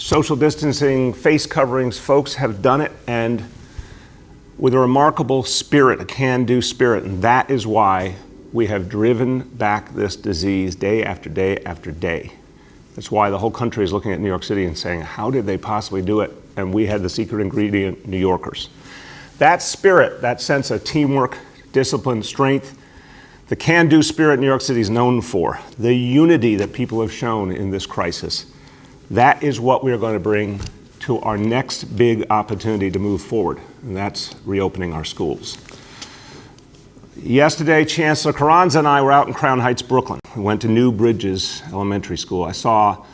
social distancing, face coverings. Folks have done it, and with a remarkable spirit, a can-do spirit, and that is why we have driven back this disease day after day after day. That's why the whole country is looking at New York City and saying, how did they possibly do it? And we had the secret ingredient, New Yorkers. That spirit, that sense of teamwork, discipline, strength, the can-do spirit New York City is known for, the unity that people have shown in this crisis, that is what we are going to bring to our next big opportunity to move forward, and that's reopening our schools. Yesterday, Chancellor Carranza and I were out in Crown Heights, Brooklyn. We went to New Bridges Elementary School. I saw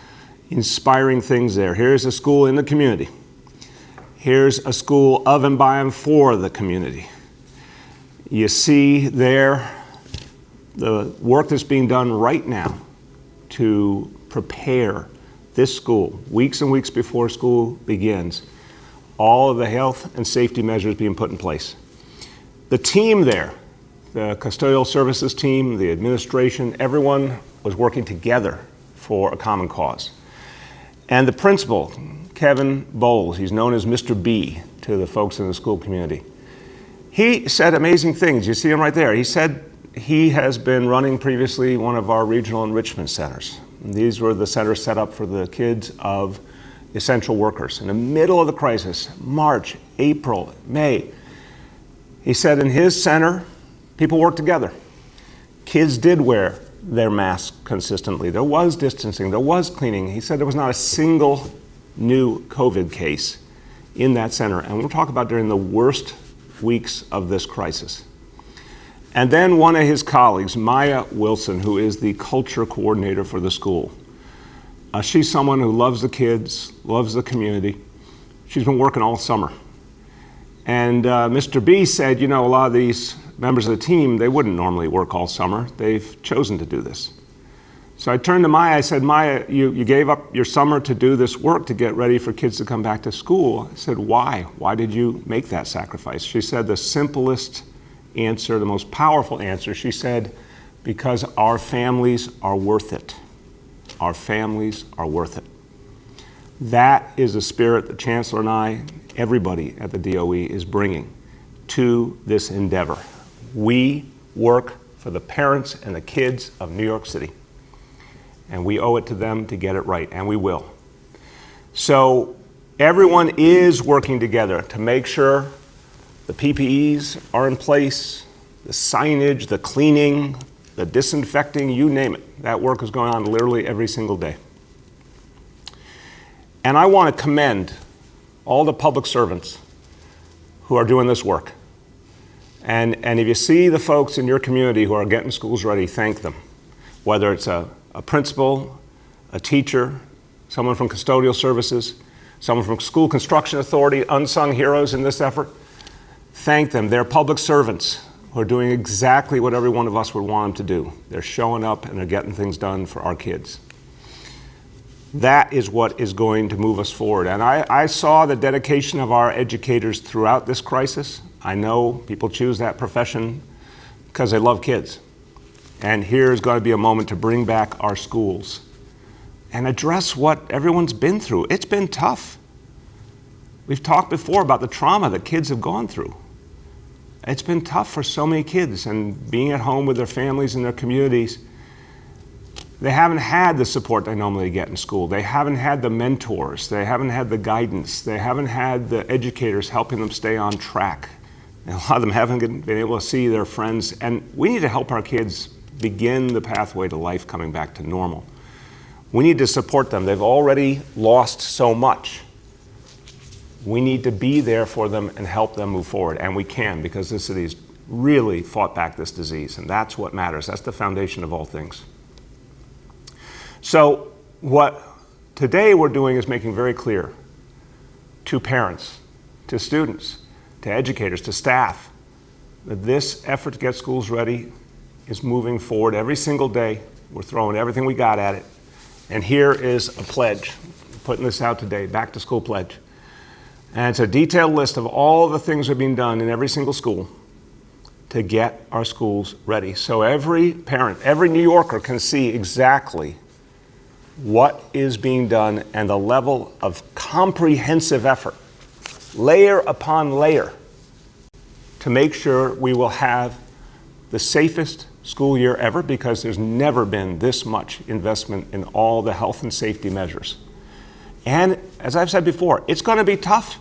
inspiring things there. Here's a school in the community. Here's a school of and by and for the community. You see there the work that's being done right now to prepare this school, weeks and weeks before school begins, all of the health and safety measures being put in place. The team there, the custodial services team, the administration, everyone was working together for a common cause. And the principal, Kevin Bowles, he's known as Mr. B to the folks in the school community. He said amazing things. You see him right there. He said he has been running previously one of our regional enrichment centers. These were the centers set up for the kids of essential workers. In the middle of the crisis, March, April, May, he said in his center, people worked together. Kids did wear their masks consistently. There was distancing, there was cleaning. He said there was not a single new COVID case in that center. And we'll talk about during the worst weeks of this crisis. And then one of his colleagues, Maya Wilson, who is the culture coordinator for the school. She's someone who loves the kids, loves the community. She's been working all summer. And Mr. B said, you know, a lot of these members of the team, they wouldn't normally work all summer. They've chosen to do this. So I turned to Maya, I said, Maya, you gave up your summer to do this work to get ready for kids to come back to school. I said, why? Why did you make that sacrifice? She said the simplest answer, the most powerful answer. She said, because our families are worth it. Our families are worth it. That is the spirit the Chancellor and I, everybody at the DOE is bringing to this endeavor. We work for the parents and the kids of New York City, and we owe it to them to get it right, and we will. So everyone is working together to make sure the PPEs are in place, the signage, the cleaning, the disinfecting, you name it. That work is going on literally every single day. And I want to commend all the public servants who are doing this work. And if you see the folks in your community who are getting schools ready, thank them. Whether it's a principal, a teacher, someone from custodial services, someone from school construction authority, unsung heroes in this effort, thank them. They're public servants who are doing exactly what every one of us would want them to do. They're showing up and they're getting things done for our kids. That is what is going to move us forward. And I saw the dedication of our educators throughout this crisis. I know people choose that profession because they love kids. And here's going to be a moment to bring back our schools and address what everyone's been through. It's been tough. We've talked before about the trauma that kids have gone through. It's been tough for so many kids, and being at home with their families and their communities, they haven't had the support they normally get in school. They haven't had the mentors. They haven't had the guidance. They haven't had the educators helping them stay on track. And a lot of them haven't been able to see their friends. And we need to help our kids begin the pathway to life coming back to normal. We need to support them. They've already lost so much. We need to be there for them and help them move forward. And we can, because this city's really fought back this disease. And that's what matters. That's the foundation of all things. So what today we're doing is making very clear to parents, to students, to educators, to staff, that this effort to get schools ready is moving forward every single day. We're throwing everything we got at it. And here is a pledge, putting this out today, back to school pledge. And it's a detailed list of all the things that are being done in every single school to get our schools ready. So every parent, every New Yorker can see exactly what is being done and the level of comprehensive effort, layer upon layer, to make sure we will have the safest school year ever, because there's never been this much investment in all the health and safety measures. And as I've said before, it's going to be tough.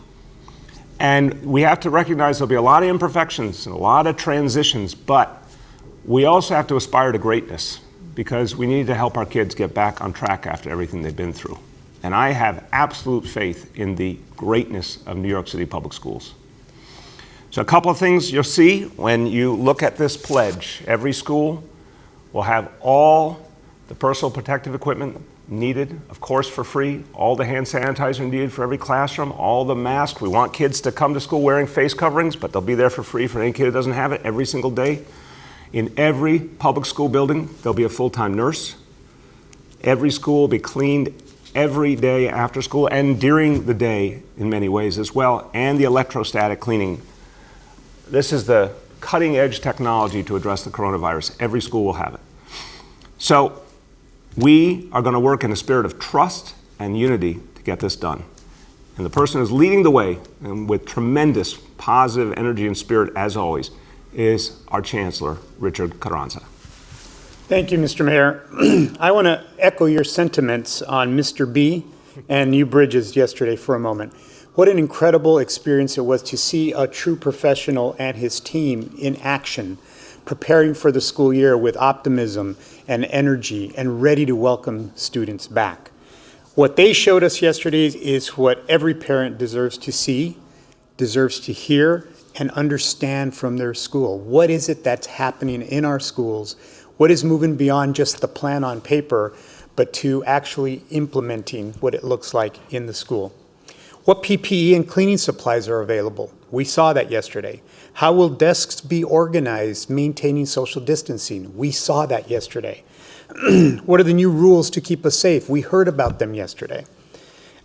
And we have to recognize there'll be a lot of imperfections and a lot of transitions, but we also have to aspire to greatness, because we need to help our kids get back on track after everything they've been through. And I have absolute faith in the greatness of New York City public schools. So a couple of things you'll see when you look at this pledge. Every school will have all the personal protective equipment needed, of course, for free, all the hand sanitizer needed for every classroom, all the masks. We want kids to come to school wearing face coverings, but they'll be there for free for any kid who doesn't have it every single day. In every public school building, there'll be a full-time nurse. Every school will be cleaned every day after school and during the day in many ways as well, and the electrostatic cleaning. This is the cutting-edge technology to address the coronavirus. Every school will have it. So we are going to work in a spirit of trust and unity to get this done. And the person who's leading the way, and with tremendous positive energy and spirit as always, is our Chancellor, Richard Carranza. Thank you, Mr. Mayor. I want to echo your sentiments on Mr. B and New Bridges yesterday for a moment. What an incredible experience it was to see a true professional and his team in action, preparing for the school year with optimism and energy and ready to welcome students back. What they showed us yesterday is what every parent deserves to see, deserves to hear, and understand from their school. What is it that's happening in our schools? What is moving beyond just the plan on paper, but to actually implementing what it looks like in the school? What PPE and cleaning supplies are available? We saw that yesterday. How will desks be organized, maintaining social distancing? We saw that yesterday. What are the new rules to keep us safe? We heard about them yesterday.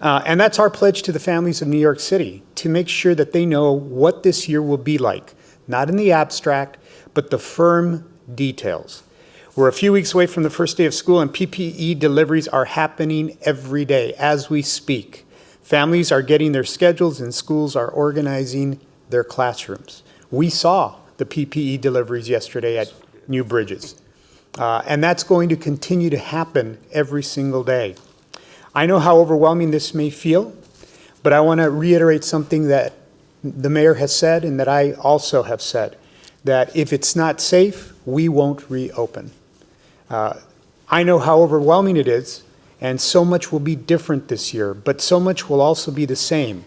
And that's our pledge to the families of New York City, to make sure that they know what this year will be like, not in the abstract, but the firm details. We're a few weeks away from the first day of school, and PPE deliveries are happening every day as we speak. Families are getting their schedules and schools are organizing their classrooms. We saw the PPE deliveries yesterday at New Bridges. And that's going to continue to happen every single day. I know how overwhelming this may feel, but I want to reiterate something that the mayor has said and that I also have said, that if it's not safe, we won't reopen. I know how overwhelming it is, and so much will be different this year, but so much will also be the same,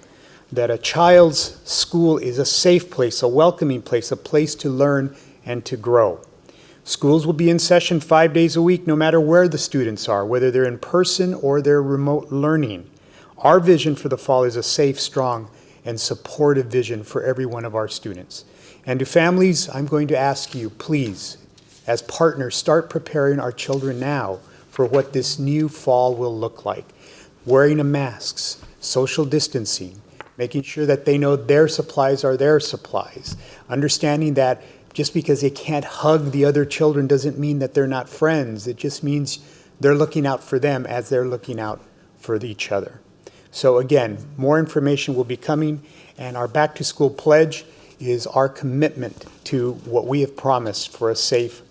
that a child's school is a safe place, a welcoming place, a place to learn and to grow. Schools will be in session 5 days a week, no matter where the students are, whether they're in person or they're remote learning. Our vision for the fall is a safe, strong, and supportive vision for every one of our students. And to families, I'm going to ask you, please, as partners, start preparing our children now for what this new fall will look like. Wearing of masks, social distancing, making sure that they know their supplies are their supplies, understanding that just because they can't hug the other children doesn't mean that they're not friends. It just means they're looking out for them as they're looking out for each other. So again, more information will be coming, and our Back to School pledge is our commitment to what we have promised for a safe,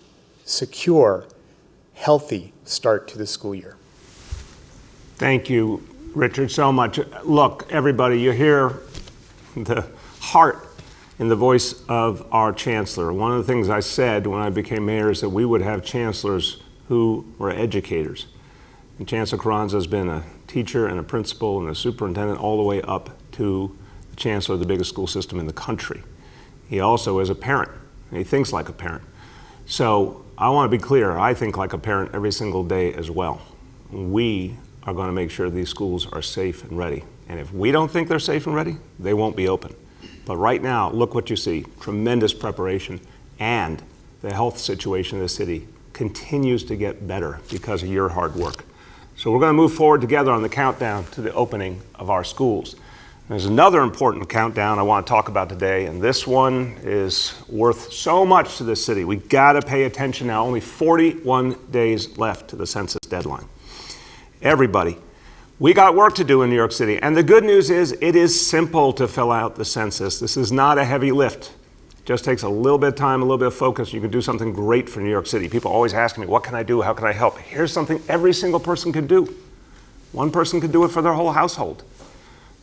secure, healthy start to the school year. Thank you, Richard, so much. Look, everybody, you hear the heart in the voice of our chancellor. One of the things I said when I became mayor is that we would have chancellors who were educators. And Chancellor Carranza has been a teacher and a principal and a superintendent all the way up to the chancellor of the biggest school system in the country. He also is a parent, and he thinks like a parent. So I want to be clear, I think like a parent every single day as well. We are going to make sure these schools are safe and ready. And if we don't think they're safe and ready, they won't be open. But right now, look what you see, tremendous preparation, and the health situation in the city continues to get better because of your hard work. So we're going to move forward together on the countdown to the opening of our schools. There's another important countdown I want to talk about today, and this one is worth so much to this city. We got to pay attention now. Only 41 days left to the census deadline. everybody, we got work to do in New York City. And the good news is it is simple to fill out the census. This is not a heavy lift. It just takes a little bit of time, a little bit of focus. You can do something great for New York City. People always ask me, what can I do? How can I help? Here's something every single person can do. One person can do it for their whole household.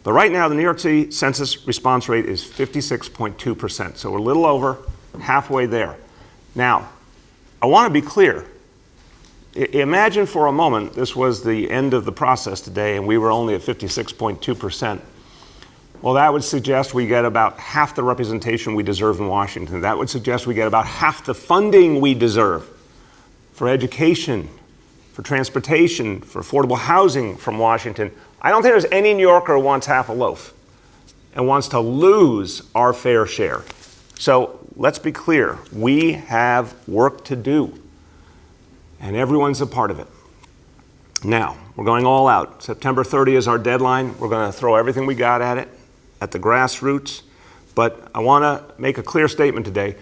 But right now, the New York City census response rate is 56.2%. So we're a little over halfway there. Now, I want to be clear. Imagine for a moment this was the end of the process today and we were only at 56.2%. Well, that would suggest we get about half the representation we deserve in Washington. That would suggest we get about half the funding we deserve for education, for transportation, for affordable housing from Washington. I don't think there's any New Yorker who wants half a loaf and wants to lose our fair share. So let's be clear, we have work to do, and everyone's a part of it. Now, we're going all out. September 30 is our deadline. We're going to throw everything we got at it, at the grassroots. But I want to make a clear statement today.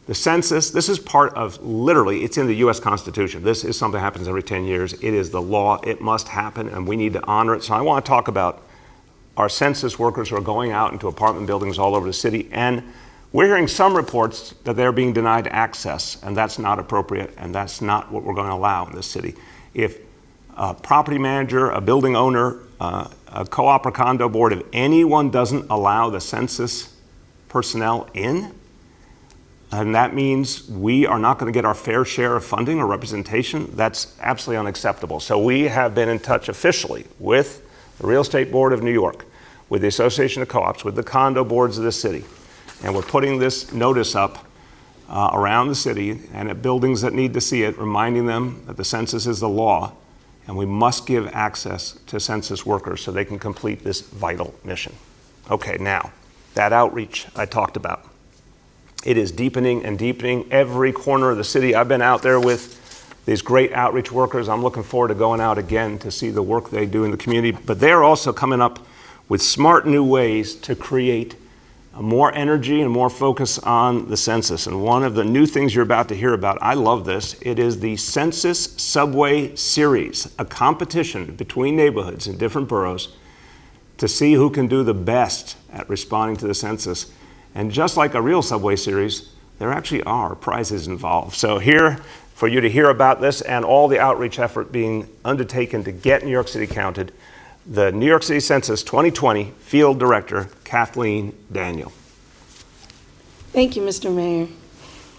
The census, this is part of, literally, it's in the U.S. Constitution. This is something that happens every 10 years. It is the law. It must happen, and we need to honor it. So I want to talk about our census workers who are going out into apartment buildings all over the city, and we're hearing some reports that they're being denied access, and that's not appropriate, and that's not what we're going to allow in this city. If a property manager, a building owner, a co-op or condo board, if anyone doesn't allow the census personnel in, and that means we are not going to get our fair share of funding or representation, that's absolutely unacceptable. So we have been in touch officially with the Real Estate Board of New York, with the Association of Co-ops, with the condo boards of the city. And we're putting this notice up around the city and at buildings that need to see it, reminding them that the census is the law and we must give access to census workers so they can complete this vital mission. Okay, now, that outreach I talked about. It is deepening and deepening every corner of the city. I've been out there with these great outreach workers. I'm looking forward to going out again to see the work they do in the community. But they're also coming up with smart new ways to create more energy and more focus on the census. And one of the new things you're about to hear about, I love this, it is the Census Subway Series, a competition between neighborhoods in different boroughs to see who can do the best at responding to the census. And just like a real Subway Series, there actually are prizes involved. So here, for you to hear about this and all the outreach effort being undertaken to get New York City counted, the New York City Census 2020 Field Director, Kathleen Daniel. Thank you, Mr. Mayor.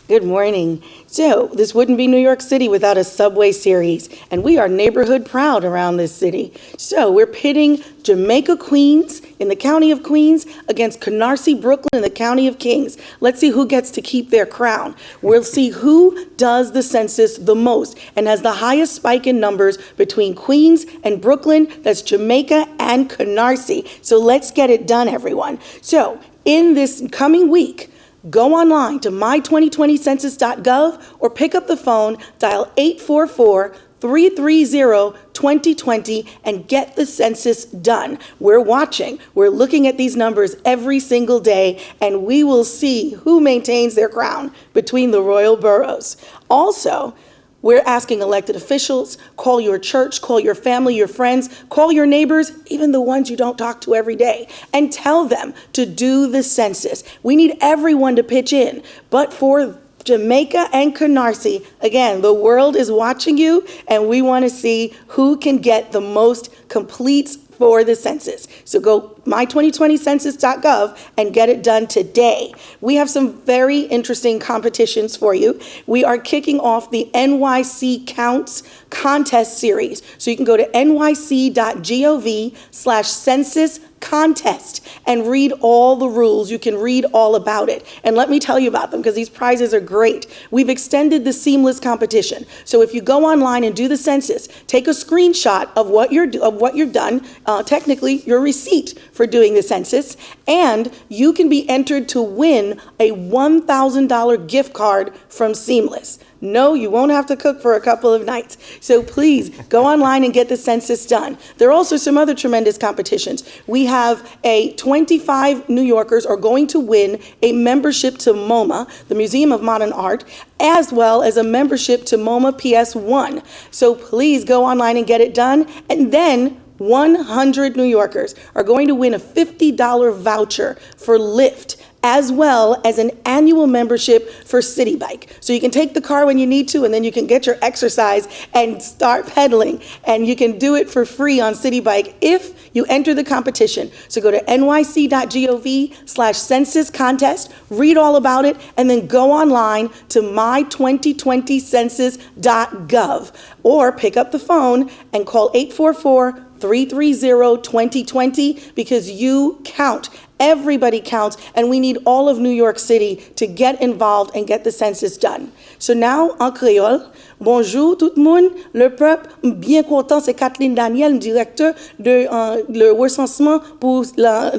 Good morning. So this wouldn't be New York City without a Subway Series, and we are neighborhood proud around this city. So we're pitting Jamaica, Queens in the county of Queens against Canarsie, Brooklyn in the county of Kings. Let's see who gets to keep their crown. We'll see who does the census the most and has the highest spike in numbers between Queens and Brooklyn. That's Jamaica and Canarsie. So let's get it done, everyone. So in this coming week, go online to my2020census.gov or pick up the phone, dial 844-330-2020 and get the census done. We're watching. We're looking at these numbers every single day, and we will see who maintains their crown between the royal boroughs. Also, we're asking elected officials, call your church, call your family, your friends, call your neighbors, even the ones you don't talk to every day, and tell them to do the census. We need everyone to pitch in. But for Jamaica and Canarsie, again, the world is watching you, and we want to see who can get the most completes for the census. So go my2020census.gov and get it done today. We have some very interesting competitions for you. We are kicking off the NYC Counts contest series. So you can go to nyc.gov/census contest and read all the rules. You can read all about it. And let me tell you about them because these prizes are great. We've extended the seamless competition. So if you go online and do the census, take a screenshot of what you've done, technically your receipt for doing the census, and you can be entered to win a $1,000 gift card from Seamless. No, you won't have to cook for a couple of nights. So please go online and get the census done. There are also some other tremendous competitions. We have 25 New Yorkers are going to win a membership to MoMA, the Museum of Modern Art, as well as a membership to MoMA PS1. So please go online and get it done. And then 100 New Yorkers are going to win a $50 voucher for Lyft, as well as an annual membership for City Bike. So you can take the car when you need to, and then you can get your exercise and start pedaling. And you can do it for free on City Bike if you enter the competition. So go to nyc.gov/census contest, read all about it, and then go online to my2020census.gov, or pick up the phone and call 844-330-2020, because you count. Everybody counts, and we need all of New York City to get involved and get the census done. So now, en créole, bonjour tout le monde, le peuple, bien content, c'est Kathleen Daniel, directeur de le recensement pour la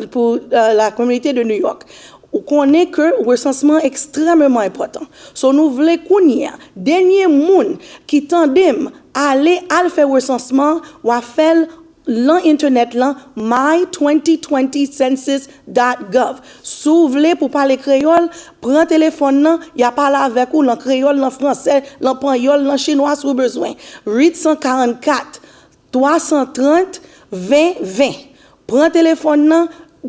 communauté de New York. On connaît que le recensement est extrêmement important. So nous voulons connaître dernier monde qui tandem aller à faire recensement ou à faire l'internet là my2020census.gov. Si vous voulez pour parler créole, prends téléphone là, y a parlé avec ou en créole, en français, en espagnol, en chinois si vous besoin. 844 330 2020. Prends téléphone là.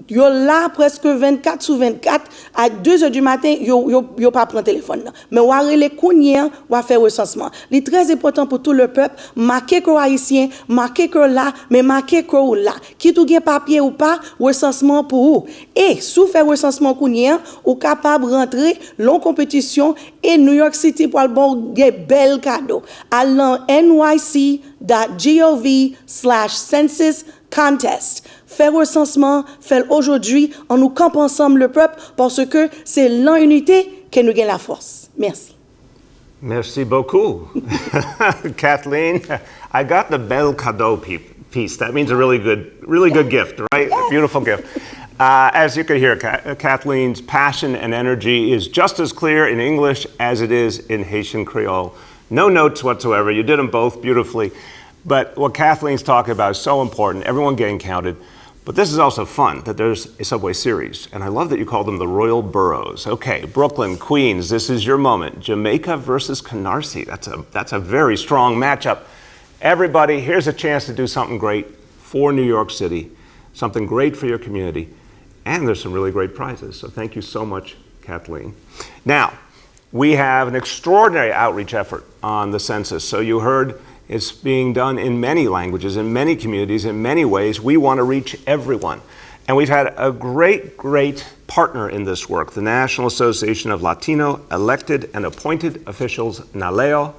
Yo là presque 24 sur 24 à 2 heures du matin, yo pas prendre téléphone là. Mais ou les kounien ou faire recensement. C'est très important pour tout le peuple, marquer que haïtien, marquer que là, mais marquer que ou là. Qui tout gen papier ou pas, recensement pour vous. Et sous faire recensement kounien, ou capable rentrer long compétition et New York City pour le bon bel cadeau. Allant nyc.gov/census contest. Faire recensement, faire aujourd'hui, en nous campant ensemble le peuple, parce que c'est l'unité que nous gagne la force. Merci. Merci beaucoup. Kathleen, I got the bel cadeau piece. That means a really good gift, right? Yes. A beautiful gift. As you can hear, Kathleen's passion and energy is just as clear in English as it is in Haitian Creole. No notes whatsoever. You did them both beautifully. But what Kathleen's talking about is so important, everyone getting counted. But this is also fun, that there's a Subway series. And I love that you call them the Royal Boroughs. Okay, Brooklyn, Queens, this is your moment. Jamaica versus Canarsie. That's a very strong matchup. Everybody, here's a chance to do something great for New York City, something great for your community. And there's some really great prizes. So thank you so much, Kathleen. Now, we have an extraordinary outreach effort on the census. So you heard it's being done in many languages, in many communities, in many ways. We want to reach everyone. And we've had a great partner in this work, the National Association of Latino Elected and Appointed Officials, NALEO.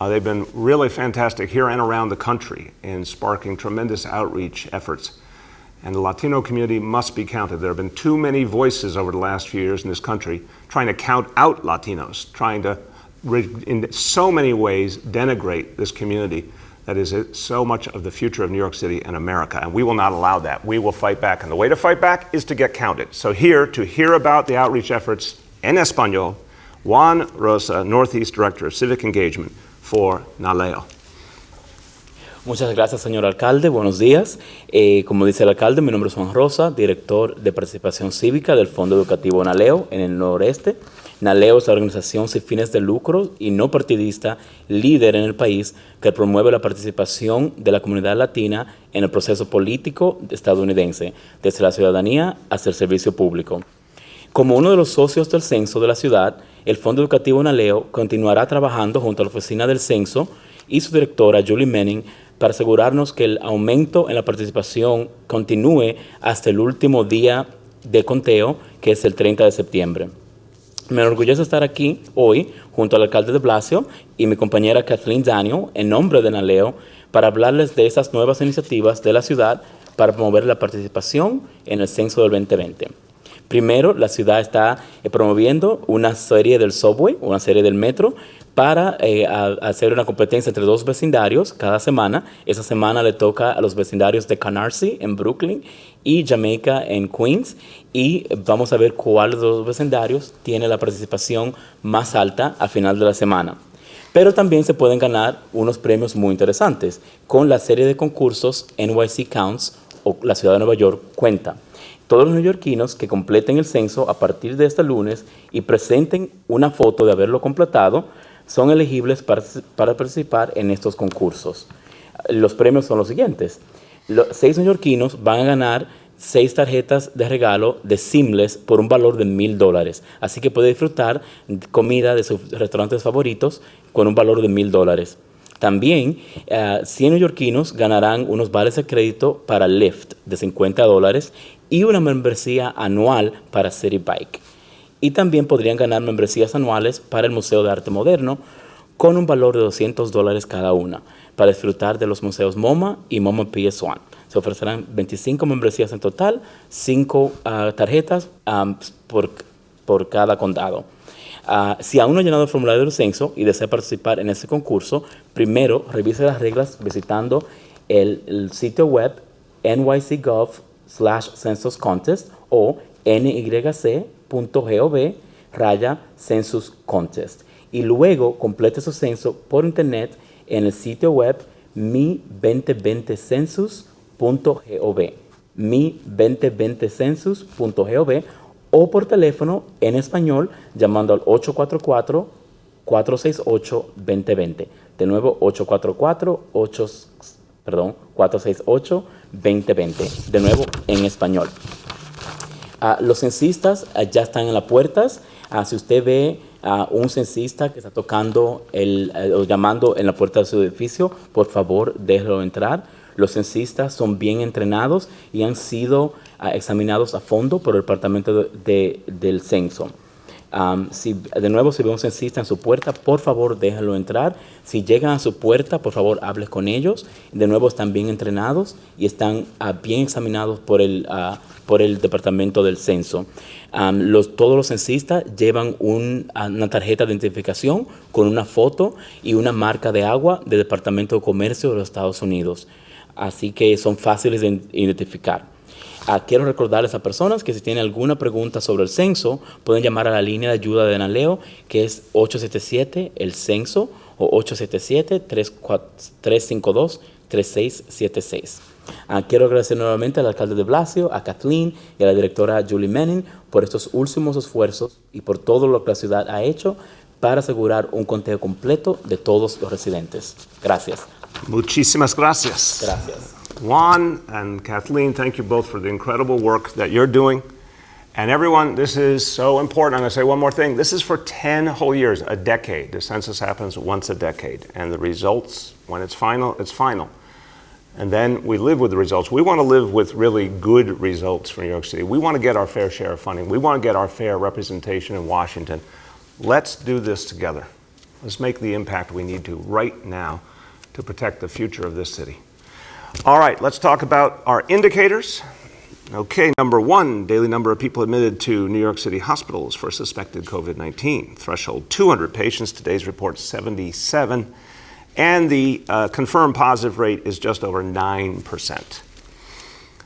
They've been really fantastic here and around the country in sparking tremendous outreach efforts. And the Latino community must be counted. There have been too many voices over the last few years in this country trying to count out Latinos, trying to in so many ways denigrate this community that is so much of the future of New York City and America. And we will not allow that. We will fight back. And the way to fight back is to get counted. So here, to hear about the outreach efforts en español, Juan Rosa, Northeast Director of Civic Engagement for NALEO. Muchas gracias, señor alcalde. Buenos días. Como dice el alcalde, mi nombre es Juan Rosa, director de participación cívica del Fondo Educativo NALEO en el noreste. NALEO es la organización sin fines de lucro y no partidista líder en el país que promueve la participación de la comunidad latina en el proceso político estadounidense, desde la ciudadanía hasta el servicio público. Como uno de los socios del censo de la ciudad, el Fondo Educativo NALEO continuará trabajando junto a la Oficina del Censo y su directora, Julie Manning, para asegurarnos que el aumento en la participación continúe hasta el último día de conteo, que es el 30 de septiembre. Me enorgullece estar aquí hoy junto al alcalde de Blasio y mi compañera Kathleen Daniel en nombre de NALEO para hablarles de estas nuevas iniciativas de la ciudad para promover la participación en el censo del 2020. Primero, la ciudad está promoviendo una serie del subway, una serie del metro, para hacer una competencia entre dos vecindarios cada semana. Esa semana le toca a los vecindarios de Canarsie en Brooklyn y Jamaica en Queens, y vamos a ver cuál de los vecindarios tiene la participación más alta al final de la semana. Pero también se pueden ganar unos premios muy interesantes con la serie de concursos NYC Counts o la ciudad de Nueva York cuenta. Todos los neoyorquinos que completen el censo a partir de este lunes y presenten una foto de haberlo completado son elegibles para participar en estos concursos. Los premios son los siguientes. 6 neoyorquinos van a ganar 6 tarjetas de regalo de Seamless por un valor de $1,000. Así que puede disfrutar comida de sus restaurantes favoritos con un valor de $1,000. También 100 neoyorquinos ganarán unos vales de crédito para Lyft de $50 y una membresía anual para City Bike. Y también podrían ganar membresías anuales para el Museo de Arte Moderno con un valor de $200 cada una, para disfrutar de los museos MoMA y MoMA PS1. Se ofrecerán 25 membresías en total, 5 tarjetas por cada condado. Si aún no ha llenado el formulario del censo y desea participar en este concurso, primero revise las reglas visitando el sitio web Nyc Gov Census Contest o nyc.gov/Census Contest, y luego complete su censo por internet en el sitio web mi2020census.gov o por teléfono en español llamando al 844-468-2020. De nuevo, 844-468-2020. De nuevo, en español. Los censistas ya están en las puertas. Si usted ve un censista que está tocando o llamando en la puerta de su edificio, por favor, déjelo entrar. Los censistas son bien entrenados y han sido examinados a fondo por el Departamento del Censo. Si ve un censista en su puerta, por favor, déjalo entrar. Si llegan a su puerta, por favor, hable con ellos. De nuevo, están bien entrenados y están bien examinados por el Departamento del Censo. Todos los censistas llevan una tarjeta de identificación con una foto y una marca de agua del Departamento de Comercio de los Estados Unidos. Así que son fáciles de identificar. Quiero recordarles a personas que si tienen alguna pregunta sobre el censo, pueden llamar a la línea de ayuda de Naleo, que es 877-el-censo o 877-352-3676. Quiero agradecer nuevamente al alcalde de Blasio, a Kathleen y a la directora Julie Manning por estos últimos esfuerzos y por todo lo que la ciudad ha hecho para asegurar un conteo completo de todos los residentes. Gracias. Muchísimas gracias. Gracias. Juan and Kathleen, thank you both for the incredible work that you're doing. And everyone, this is so important. I'm going to say one more thing. This is for 10 whole years, a decade. The census happens once a decade. And the results, when it's final, it's final. And then we live with the results. We want to live with really good results for New York City. We want to get our fair share of funding. We want to get our fair representation in Washington. Let's do this together. Let's make the impact we need to right now to protect the future of this city. All right, let's talk about our indicators. Okay, number 1, daily number of people admitted to New York City hospitals for suspected COVID-19. Threshold 200 patients, today's report 77. And the confirmed positive rate is just over 9%.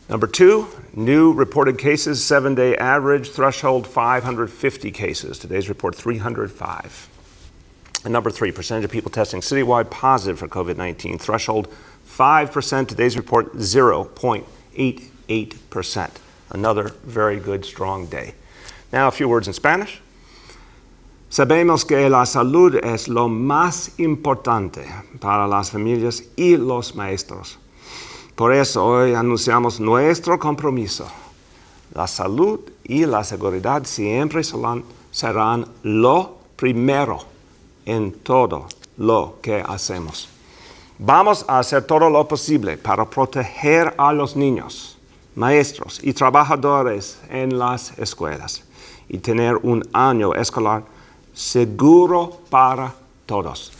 Number 2, new reported cases, 7-day average, threshold 550 cases. Today's report 305. And number 3, percentage of people testing citywide positive for COVID-19, threshold 5%. Today's report 0.88%. Another very good, strong day. Now a few words in Spanish. Sabemos que la salud es lo más importante para las familias y los maestros. Por eso hoy anunciamos nuestro compromiso. La salud y la seguridad siempre serán lo primero en todo lo que hacemos. Vamos a hacer todo lo posible para proteger a los niños, maestros y trabajadores en las escuelas y tener un año escolar seguro para todos.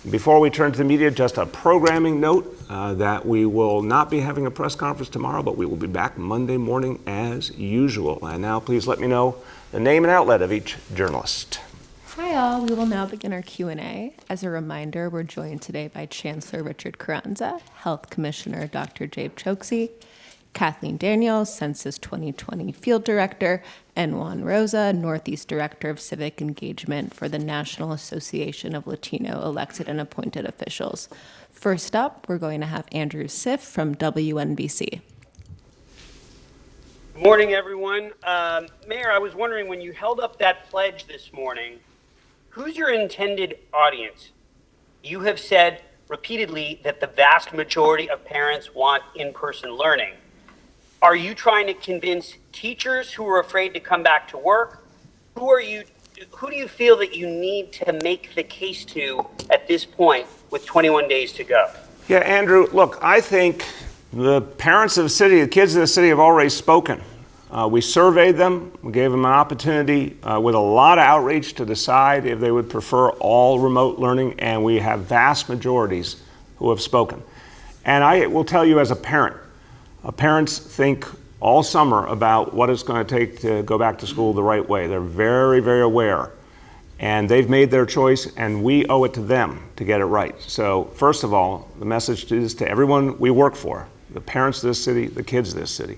Before we turn to the media, just a programming note that we will not be having a press conference tomorrow, but we will be back Monday morning as usual. And now please let me know the name and outlet of each journalist. Hi all, we will now begin our Q&A. As a reminder, we're joined today by Chancellor Richard Carranza, Health Commissioner Dr. Jabe Choksi, Kathleen Daniels, Census 2020 Field Director, and Juan Rosa, Northeast Director of Civic Engagement for the National Association of Latino Elected and Appointed Officials. First up, we're going to have Andrew Siff from WNBC. Good morning, everyone. Mayor, I was wondering, when you held up that pledge this morning, who's your intended audience? You have said repeatedly that the vast majority of parents want in-person learning. Are you trying to convince teachers who are afraid to come back to work? Who do you feel that you need to make the case to at this point with 21 days to go? Yeah, Andrew, look, I think the parents of the city, the kids of the city have already spoken. We surveyed them. We gave them an opportunity with a lot of outreach to decide if they would prefer all remote learning, and we have vast majorities who have spoken. And I will tell you as a parent, parents think all summer about what it's going to take to go back to school the right way. They're very, very aware. And they've made their choice, and we owe it to them to get it right. So first of all, the message is to everyone we work for, the parents of this city, the kids of this city.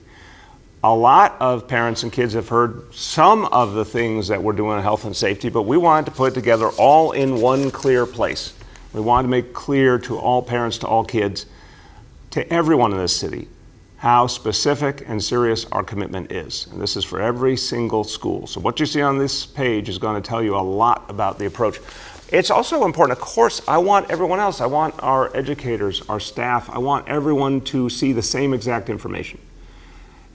A lot of parents and kids have heard some of the things that we're doing in health and safety, but we wanted to put it together all in one clear place. We wanted to make clear to all parents, to all kids, to everyone in this city, how specific and serious our commitment is. And this is for every single school. So what you see on this page is going to tell you a lot about the approach. It's also important, of course, I want everyone else, I want our educators, our staff, I want everyone to see the same exact information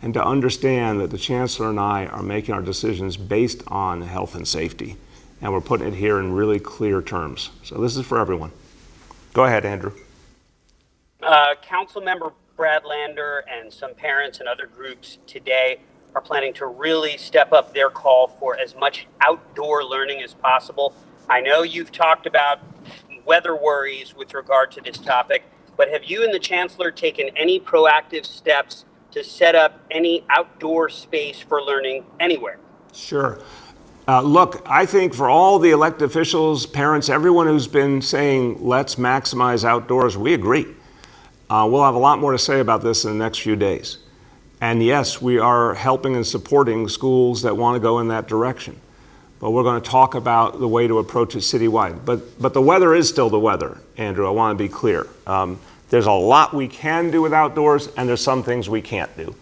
and to understand that the Chancellor and I are making our decisions based on health and safety. And we're putting it here in really clear terms. So this is for everyone. Go ahead, Andrew. Councilmember Brad Lander and some parents and other groups today are planning to really step up their call for as much outdoor learning as possible. I know you've talked about weather worries with regard to this topic, but have you and the Chancellor taken any proactive steps to set up any outdoor space for learning anywhere? Sure. Look, I think for all the elected officials, parents, everyone who's been saying, let's maximize outdoors, we agree. We'll have a lot more to say about this in the next few days. And yes, we are helping and supporting schools that want to go in that direction. But we're going to talk about the way to approach it citywide. But the weather is still the weather, Andrew. I want to be clear. There's a lot we can do with outdoors, and there's some things we can't do.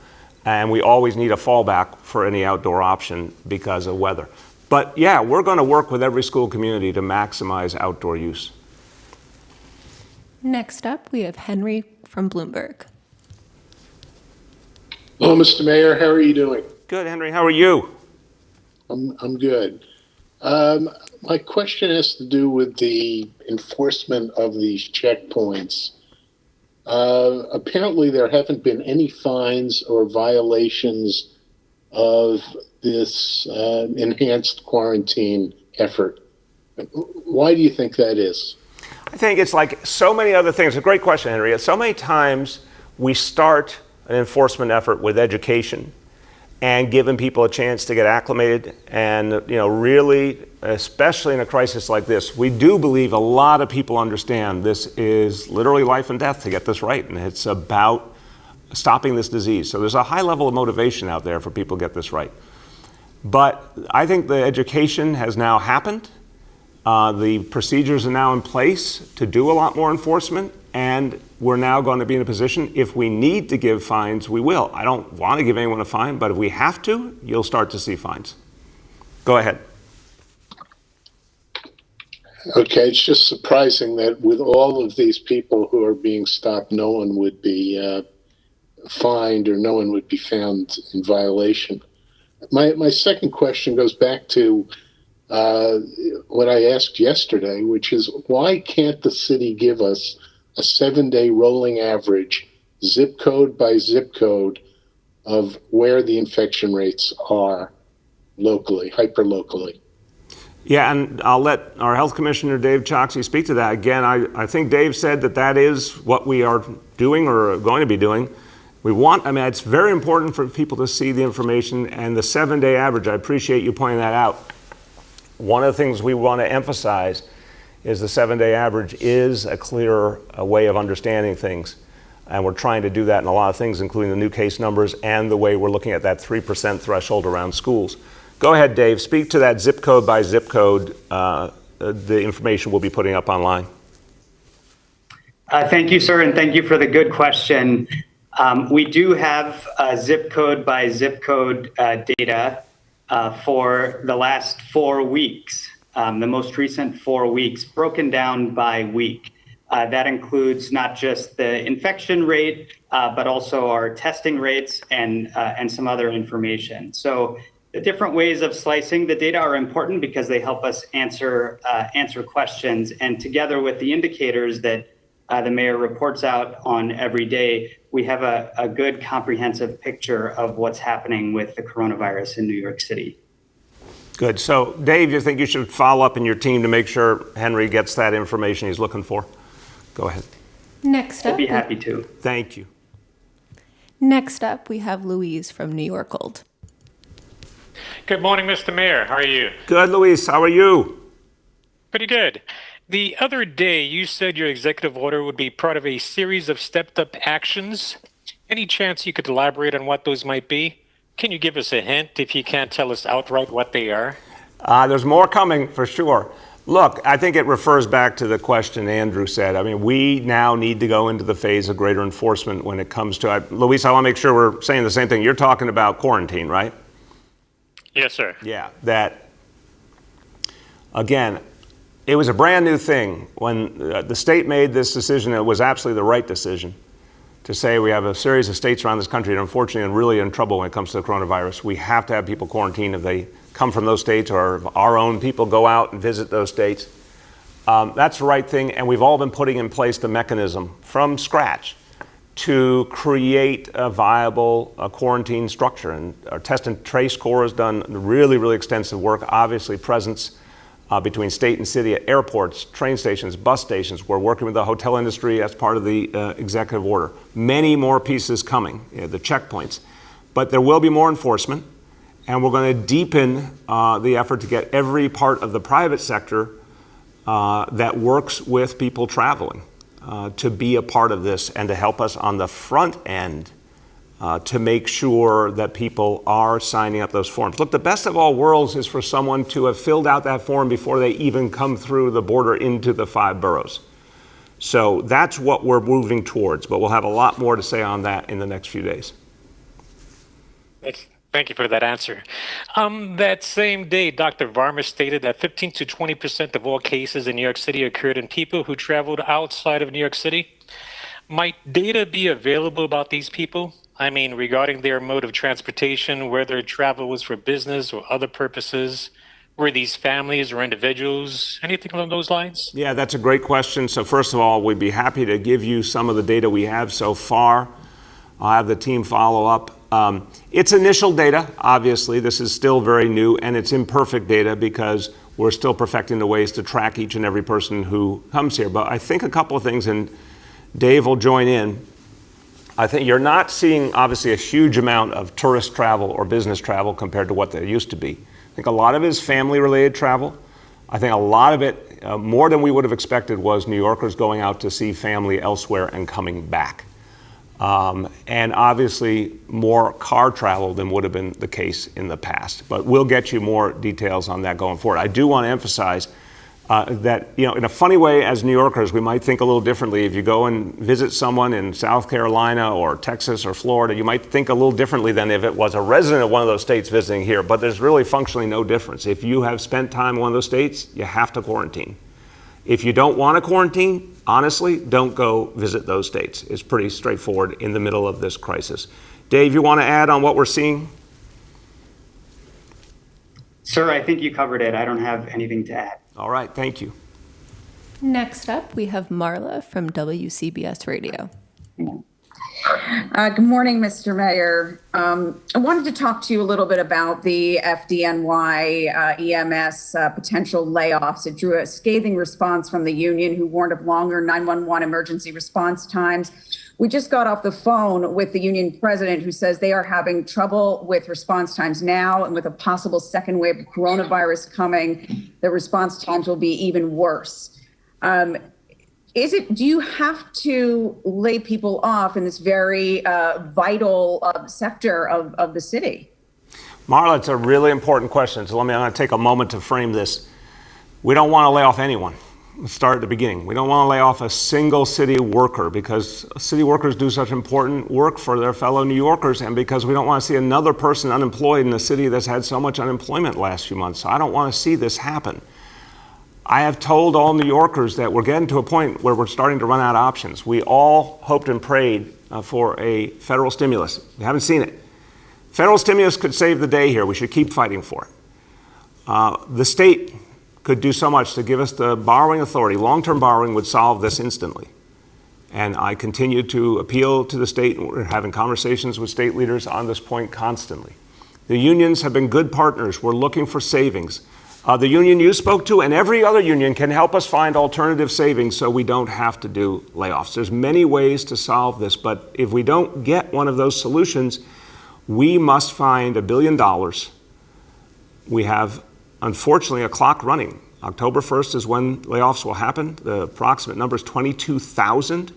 And we always need a fallback for any outdoor option because of weather. But yeah, we're going to work with every school community to maximize outdoor use. Next up, we have Henry from Bloomberg. Hello, Mr. Mayor. How are you doing? Good, Henry. How are you? I'm good. My question has to do with the enforcement of these checkpoints. Apparently, there haven't been any fines or violations of this enhanced quarantine effort. Why do you think that is? I think it's like so many other things. It's a great question, Henry. So many times we start an enforcement effort with education and giving people a chance to get acclimated. And, really, especially in a crisis like this, we do believe a lot of people understand this is literally life and death to get this right. And it's about stopping this disease. So there's a high level of motivation out there for people to get this right. But I think the education has now happened. The procedures are now in place to do a lot more enforcement, and we're now going to be in a position, if we need to give fines, we will. I don't want to give anyone a fine, but if we have to, you'll start to see fines. Go ahead. Okay, it's just surprising that with all of these people who are being stopped, no one would be fined or no one would be found in violation. My second question goes back to what I asked yesterday, which is why can't the city give us a 7-day rolling average, zip code by zip code, of where the infection rates are locally, hyper-locally? Yeah, and I'll let our Health Commissioner, Dave Choksi, speak to that. Again, I think Dave said that is what we are doing or going to be doing. It's very important for people to see the information and the 7-day average. I appreciate you pointing that out. One of the things we want to emphasize is the 7-day average is a clearer way of understanding things. And we're trying to do that in a lot of things, including the new case numbers and the way we're looking at that 3% threshold around schools. Go ahead, Dave. Speak to that zip code by zip code, the information we'll be putting up online. Thank you, sir, and thank you for the good question. We do have zip code by zip code data for the last 4 weeks, the most recent 4 weeks, broken down by week. That includes not just the infection rate, but also our testing rates and some other information. So the different ways of slicing the data are important because they help us answer questions. And together with the indicators that the mayor reports out on every day, we have a good comprehensive picture of what's happening with the coronavirus in New York City. Good. So, Dave, you think you should follow up in your team to make sure Henry gets that information he's looking for? Go ahead. Next up, I'd be happy to. Thank you. Next up, we have Louise from New York Old. Good morning, Mr. Mayor. How are you? Good, Luis. How are you? Pretty good. The other day, you said your executive order would be part of a series of stepped-up actions. Any chance you could elaborate on what those might be? Can you give us a hint if you can't tell us outright what they are? There's more coming for sure. Look, I think it refers back to the question Andrew said. I mean, we now need to go into the phase of greater enforcement when it comes to, Luis, I want to make sure we're saying the same thing. You're talking about quarantine, right? Yes, sir. Yeah, that, again, it was a brand new thing. When the state made this decision, it was absolutely the right decision to say we have a series of states around this country that unfortunately are really in trouble when it comes to the coronavirus. We have to have people quarantined if they come from those states or if our own people go out and visit those states. That's the right thing, and we've all been putting in place the mechanism from scratch to create a viable quarantine structure. And our Test and Trace Corps has done really, really extensive work. Obviously, presence between state and city at airports, train stations, bus stations. We're working with the hotel industry as part of the executive order. Many more pieces coming, the checkpoints. But there will be more enforcement, and we're going to deepen the effort to get every part of the private sector that works with people traveling to be a part of this and to help us on the front end to make sure that people are signing up those forms. Look, the best of all worlds is for someone to have filled out that form before they even come through the border into the 5 boroughs. So that's what we're moving towards, but we'll have a lot more to say on that in the next few days. Thank you for that answer. That same day, Dr. Varma stated that 15 to 20% of all cases in New York City occurred in people who traveled outside of New York City. Might data be available about these people? I mean, regarding their mode of transportation, whether travel was for business or other purposes, were these families or individuals, anything along those lines? Yeah, that's a great question. So first of all, we'd be happy to give you some of the data we have so far. I'll have the team follow up. It's initial data, obviously. This is still very new, and it's imperfect data because we're still perfecting the ways to track each and every person who comes here. But I think a couple of things, and Dave will join in. I think you're not seeing, obviously, a huge amount of tourist travel or business travel compared to what there used to be. I think a lot of it is family-related travel. I think a lot of it, more than we would have expected, was New Yorkers going out to see family elsewhere and coming back. And obviously more car travel than would have been the case in the past. But we'll get you more details on that going forward. I do want to emphasize that, you know, in a funny way, as New Yorkers, we might think a little differently. If you go and visit someone in South Carolina or Texas or Florida, you might think a little differently than if it was a resident of one of those states visiting here. But there's really functionally no difference. If you have spent time in one of those states, you have to quarantine. If you don't want to quarantine, honestly, don't go visit those states. It's pretty straightforward in the middle of this crisis. Dave, you want to add on what we're seeing? Sir, I think you covered it. I don't have anything to add. All right, thank you. Next up, we have Marla from WCBS Radio. Good morning, Mr. Mayor. I wanted to talk to you a little bit about the FDNY EMS potential layoffs. It drew a scathing response from the union, who warned of longer 911 emergency response times. We just got off the phone with the union president, who says they are having trouble with response times now, and with a possible second wave of coronavirus coming, the response times will be even worse. Do you have to lay people off in this very vital sector of the city? Marla, it's a really important question. So I'm going to take a moment to frame this. We don't want to lay off anyone. Let's start at the beginning. We don't want to lay off a single city worker, because city workers do such important work for their fellow New Yorkers, and because we don't want to see another person unemployed in a city that's had so much unemployment last few months. So I don't want to see this happen. I have told all New Yorkers that we're getting to a point where we're starting to run out of options. We all hoped and prayed for a federal stimulus. We haven't seen it. Federal stimulus could save the day here. We should keep fighting for it. The state could do so much to give us the borrowing authority. Long-term borrowing would solve this instantly. And I continue to appeal to the state, and we're having conversations with state leaders on this point constantly. The unions have been good partners. We're looking for savings. The union you spoke to and every other union can help us find alternative savings so we don't have to do layoffs. There's many ways to solve this, but if we don't get one of those solutions, we must find $1 billion. We have, unfortunately, a clock running. October 1st is when layoffs will happen. The approximate number is 22,000.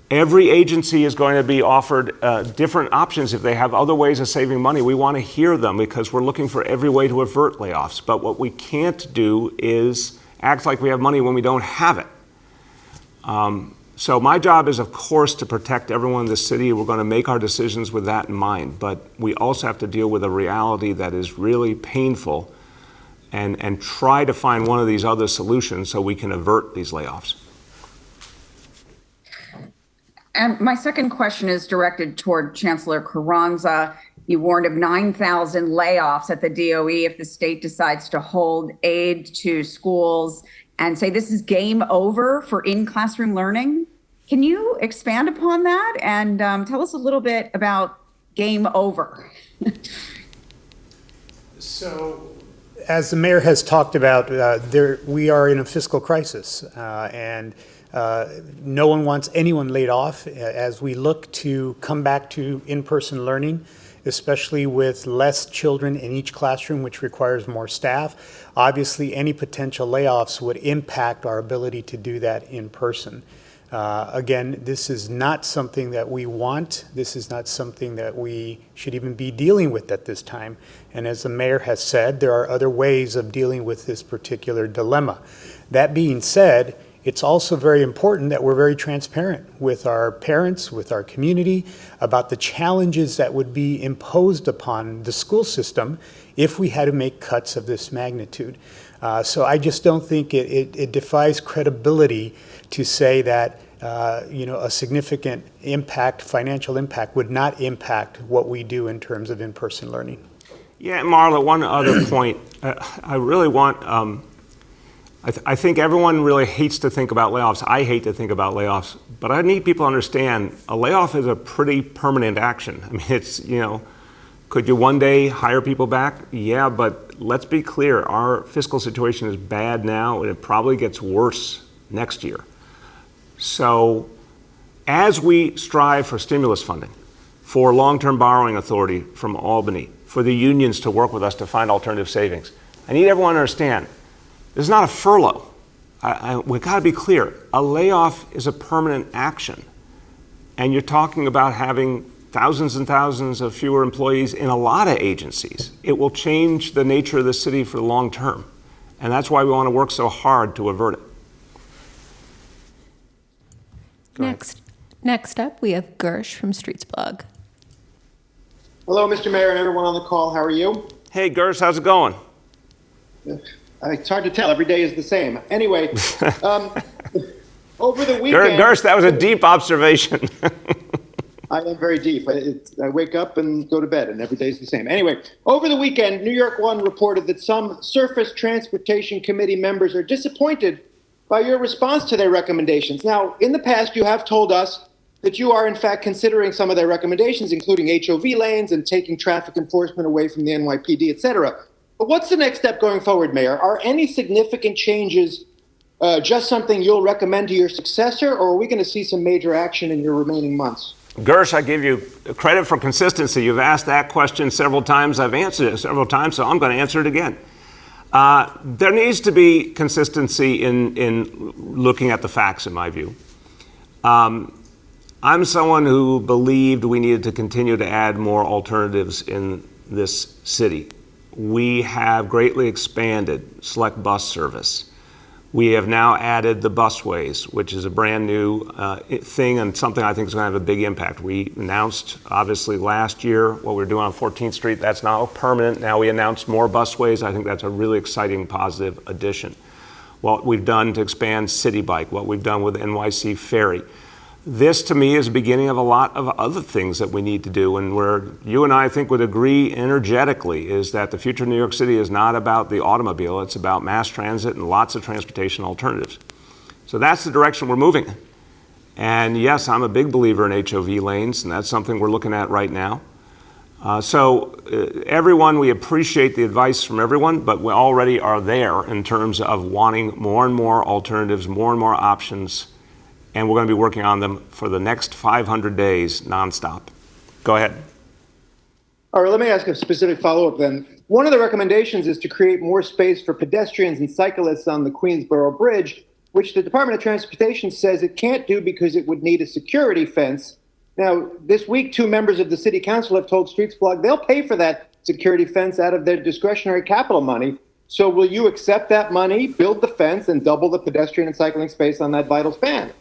Every agency is going to be offered different options if they have other ways of saving money. We want to hear them, because we're looking for every way to avert layoffs. But what we can't do is act like we have money when we don't have it. So my job is, of course, to protect everyone in this city. We're going to make our decisions with that in mind. But we also have to deal with a reality that is really painful, and try to find one of these other solutions so we can avert these layoffs. And my second question is directed toward Chancellor Carranza. You warned of 9,000 layoffs at the DOE if the state decides to hold aid to schools, and say this is game over for in-classroom learning. Can you expand upon that and tell us a little bit about game over? So, as the mayor has talked about, we are in a fiscal crisis, and no one wants anyone laid off as we look to come back to in-person learning, especially with less children in each classroom, which requires more staff. Obviously, any potential layoffs would impact our ability to do that in person. Again, this is not something that we want. This is not something that we should even be dealing with at this time. And as the mayor has said, there are other ways of dealing with this particular dilemma. That being said, it's also very important that we're very transparent with our parents, with our community, about the challenges that would be imposed upon the school system if we had to make cuts of this magnitude. So I just don't think it defies credibility to say that a significant impact, financial impact, would not impact what we do in terms of in-person learning. Yeah, Marla, one other point. I really want, I think everyone really hates to think about layoffs. I hate to think about layoffs, but I need people to understand a layoff is a pretty permanent action. I mean, it's, could you one day hire people back? Yeah, but let's be clear, our fiscal situation is bad now, and it probably gets worse next year. So as we strive for stimulus funding, for long-term borrowing authority from Albany, for the unions to work with us to find alternative savings, I need everyone to understand, this is not a furlough. We've got to be clear. A layoff is a permanent action. And you're talking about having thousands and thousands of fewer employees in a lot of agencies. It will change the nature of the city for the long term. And that's why we want to work so hard to avert it. Next up, we have Gersh from Streets Blog. Hello, Mr. Mayor and everyone on the call. How are you? Hey, Gersh, how's it going? It's hard to tell. Every day is the same. Anyway, over the weekend... Gersh, that was a deep observation. I am very deep. I wake up and go to bed, and every day is the same. Anyway, over the weekend, New York One reported that some Surface Transportation Committee members are disappointed by your response to their recommendations. Now, in the past, you have told us that you are in fact considering some of their recommendations, including HOV lanes and taking traffic enforcement away from the NYPD, et cetera. But what's the next step going forward, Mayor? Are any significant changes just something you'll recommend to your successor, or are we going to see some major action in your remaining months? Gersh, I give you credit for consistency. You've asked that question several times. I've answered it several times, so I'm going to answer it again. There needs to be consistency in looking at the facts, in my view. I'm someone who believed we needed to continue to add more alternatives in this city. We have greatly expanded select bus service. We have now added the busways, which is a brand new thing and something I think is going to have a big impact. We announced, obviously, last year what we were doing on 14th Street. That's now permanent. Now we announced more busways. I think that's a really exciting, positive addition. What we've done to expand City Bike, what we've done with NYC Ferry. This, to me, is the beginning of a lot of other things that we need to do, and where you and I think would agree energetically is that the future of New York City is not about the automobile, it's about mass transit and lots of transportation alternatives. So that's the direction we're moving. And yes, I'm a big believer in HOV lanes, and that's something we're looking at right now. Everyone, we appreciate the advice from everyone, but we already are there in terms of wanting more and more alternatives, more and more options, and we're going to be working on them for the next 500 days nonstop. Go ahead. All right, let me ask a specific follow-up then. One of the recommendations is to create more space for pedestrians and cyclists on the Queensboro Bridge, which the Department of Transportation says it can't do because it would need a security fence. Now, this week, 2 members of the City Council have told Streets Blog they'll pay for that security fence out of their discretionary capital money. So will you accept that money, build the fence, and double the pedestrian and cycling space on that vital span?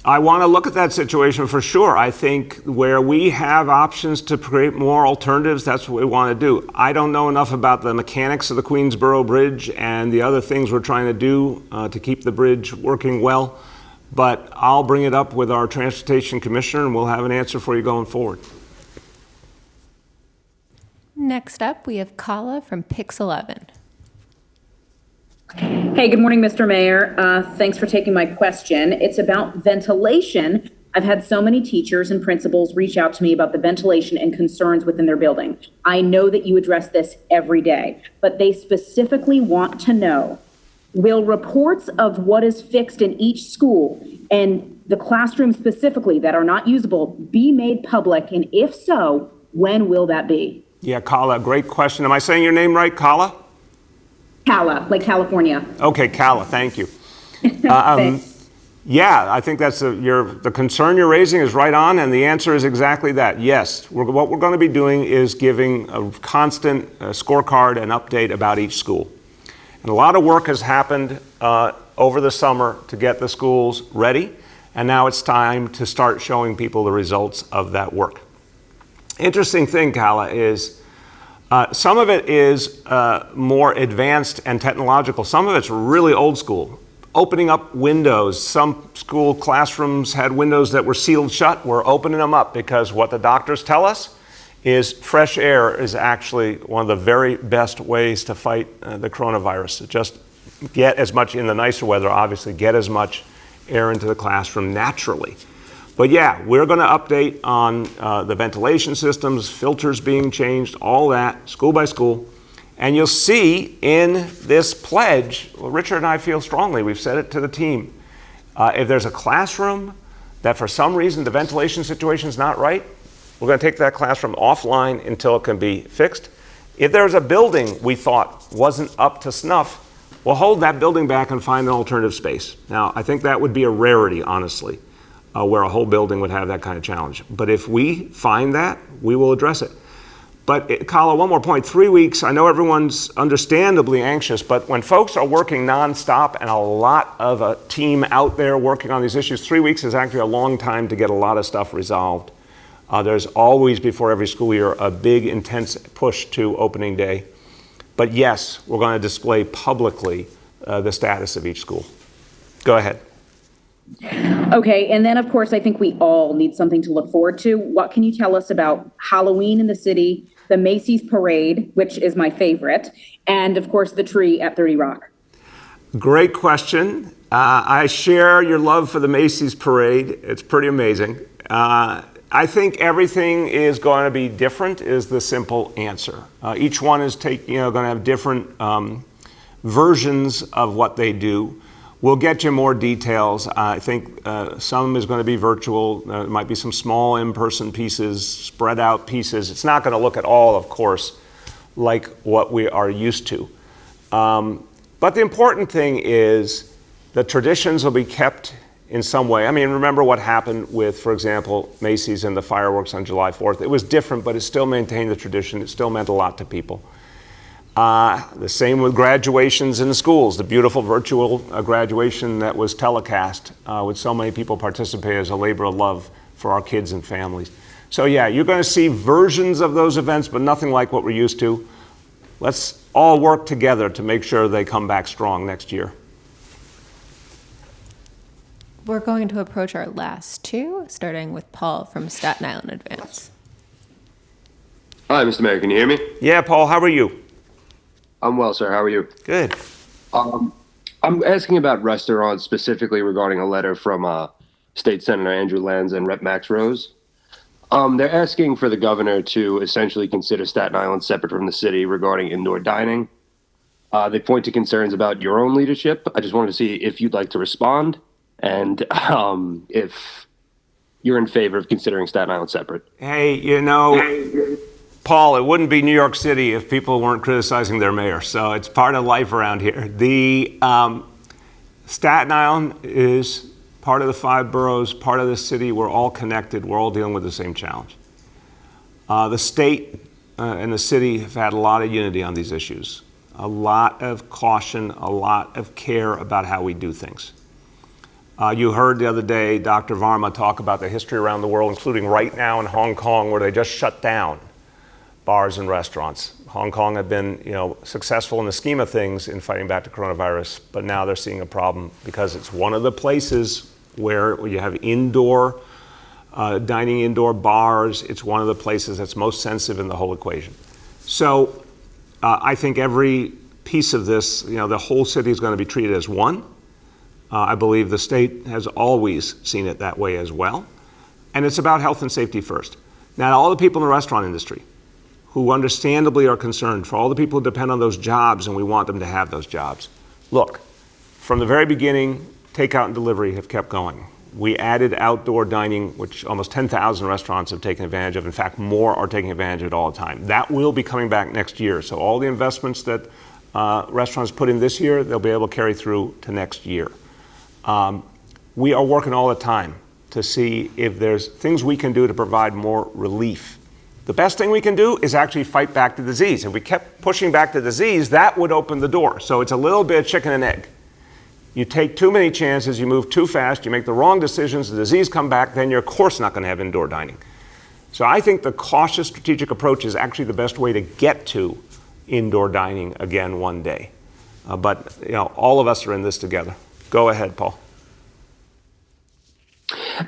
I want to look at that situation for sure. I think where we have options to create more alternatives, that's what we want to do. I don't know enough about the mechanics of the Queensboro Bridge and the other things we're trying to do to keep the bridge working well, but I'll bring it up with our Transportation Commissioner and we'll have an answer for you going forward. Next up, we have Kala from Pix 11. Hey, good morning, Mr. Mayor. Thanks for taking my question. It's about ventilation. I've had so many teachers and principals reach out to me about the ventilation and concerns within their building. I know that you address this every day, but they specifically want to know, will reports of what is fixed in each school and the classrooms specifically that are not usable be made public? And if so, when will that be? Yeah, Kala, great question. Am I saying your name right, Kala? Kala, like California. Okay, Kala, thank you. Thanks. Yeah, I think that's the concern you're raising is right on, and the answer is exactly that. Yes, what we're going to be doing is giving a constant scorecard and update about each school. And a lot of work has happened over the summer to get the schools ready, and now it's time to start showing people the results of that work. Interesting thing, Kala, is some of it is more advanced and technological. Some of it's really old school. Opening up windows. Some school classrooms had windows that were sealed shut. We're opening them up because what the doctors tell us is fresh air is actually one of the very best ways to fight the coronavirus. Just get as much, in the nicer weather, obviously, get as much air into the classroom naturally. But yeah, we're going to update on the ventilation systems, filters being changed, all that, school by school. And you'll see in this pledge, well, Richard and I feel strongly, we've said it to the team, if there's a classroom that for some reason the ventilation situation is not right, we're going to take that classroom offline until it can be fixed. If there's a building we thought wasn't up to snuff, we'll hold that building back and find an alternative space. Now, I think that would be a rarity, honestly. Where a whole building would have that kind of challenge. But if we find that, we will address it. But Kala, one more point, 3 weeks, I know everyone's understandably anxious, but when folks are working nonstop and a lot of a team out there working on these issues, 3 weeks is actually a long time to get a lot of stuff resolved. There's always, before every school year, a big, intense push to opening day. But yes, we're going to display publicly the status of each school. Go ahead. Okay, and then of course, I think we all need something to look forward to. What can you tell us about Halloween in the city, the Macy's parade, which is my favorite, and of course the tree at 30 Rock? Great question. I share your love for the Macy's parade. It's pretty amazing. I think everything is going to be different is the simple answer. Each one is going to have different versions of what they do. We'll get you more details. I think some is going to be virtual. There might be some small in-person pieces, spread out pieces. It's not going to look at all, of course, like what we are used to. But the important thing is the traditions will be kept in some way. I mean, remember what happened with, for example, Macy's and the fireworks on July 4th. It was different, but it still maintained the tradition. It still meant a lot to people. The same with graduations in the schools, the beautiful virtual graduation that was telecast with so many people participate as a labor of love for our kids and families. So yeah, you're going to see versions of those events, but nothing like what we're used to. Let's all work together to make sure they come back strong next year. We're going to approach our last two, starting with Paul from Staten Island Advance. Hi, Mr. Mayor, can you hear me? Yeah, Paul, how are you? I'm well, sir. How are you? Good. I'm asking about restaurants, specifically regarding a letter from State Senator Andrew Lanza and Rep. Max Rose. They're asking for the governor to essentially consider Staten Island separate from the city regarding indoor dining. They point to concerns about your own leadership. I just wanted to see if you'd like to respond and if you're in favor of considering Staten Island separate. Hey, Paul, it wouldn't be New York City if people weren't criticizing their mayor, so it's part of life around here. The Staten Island is part of the 5 boroughs, part of the city. We're all connected. We're all dealing with the same challenge. The state and the city have had a lot of unity on these issues, a lot of caution, a lot of care about how we do things. You heard the other day Dr. Varma talk about the history around the world, including right now in Hong Kong, where they just shut down bars and restaurants. Hong Kong had been, successful in the scheme of things in fighting back the coronavirus, but now they're seeing a problem because it's one of the places where you have indoor dining, indoor bars. It's one of the places that's most sensitive in the whole equation. So I think every piece of this, the whole city is going to be treated as one. I believe the state has always seen it that way as well. And it's about health and safety first. Now, all the people in the restaurant industry who understandably are concerned, for all the people who depend on those jobs and we want them to have those jobs. Look, from the very beginning, takeout and delivery have kept going. We added outdoor dining, which almost 10,000 restaurants have taken advantage of. In fact, more are taking advantage of it all the time. That will be coming back next year. So all the investments that restaurants put in this year, they'll be able to carry through to next year. We are working all the time to see if there's things we can do to provide more relief. The best thing we can do is actually fight back the disease. If we kept pushing back the disease, that would open the door. So it's a little bit of chicken and egg. You take too many chances, you move too fast, you make the wrong decisions, the disease come back, then you're of course not going to have indoor dining. So I think the cautious strategic approach is actually the best way to get to indoor dining again one day. But all of us are in this together. Go ahead, Paul.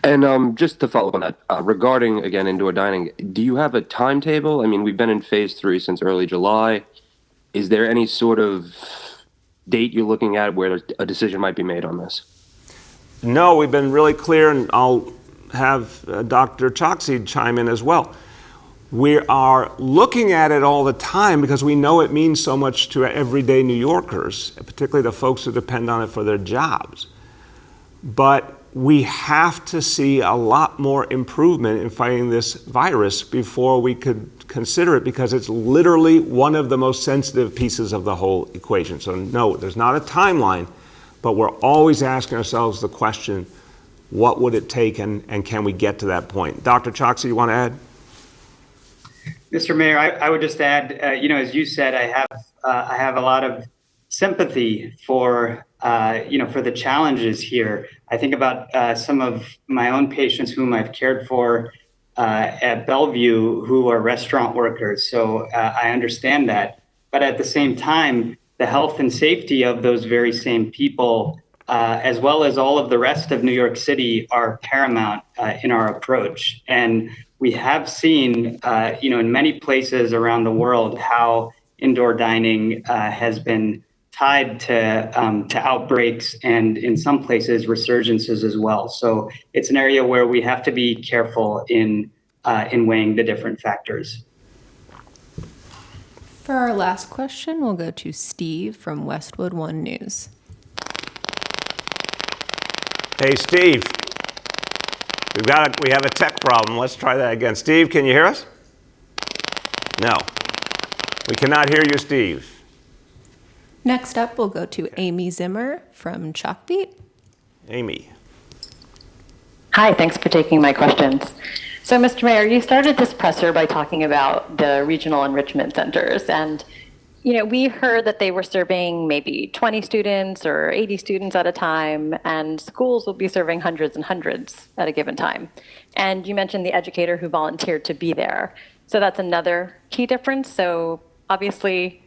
And just to follow up on that, regarding, again, indoor dining, do you have a timetable? I mean, we've been in phase 3 since early July. Is there any sort of date you're looking at where a decision might be made on this? No, we've been really clear, and I'll have Dr. Choksi chime in as well. We are looking at it all the time because we know it means so much to everyday New Yorkers, particularly the folks who depend on it for their jobs. But we have to see a lot more improvement in fighting this virus before we could consider it, because it's literally one of the most sensitive pieces of the whole equation. So no, there's not a timeline, but we're always asking ourselves the question, what would it take and can we get to that point? Dr. Choksi, you want to add? Mr. Mayor, I would just add, as you said, I have a lot of sympathy for the challenges here. I think about some of my own patients whom I've cared for at Bellevue who are restaurant workers. So I understand that. But at the same time, the health and safety of those very same people, as well as all of the rest of New York City, are paramount in our approach. And we have seen, in many places around the world, how indoor dining has been tied to outbreaks and in some places resurgences as well. So it's an area where we have to be careful in weighing the different factors. For our last question, we'll go to Steve from Westwood One News. Hey, Steve. We have a tech problem. Let's try that again. Steve, can you hear us? No. We cannot hear you, Steve. Next up, we'll go to Amy Zimmer from Chalkbeat. Amy. Hi, thanks for taking my questions. So, Mr. Mayor, you started this presser by talking about the regional enrichment centers. And, you know, we heard that they were serving maybe 20 students or 80 students at a time, and schools will be serving hundreds and hundreds at a given time. And you mentioned the educator who volunteered to be there. So that's another key difference. So obviously,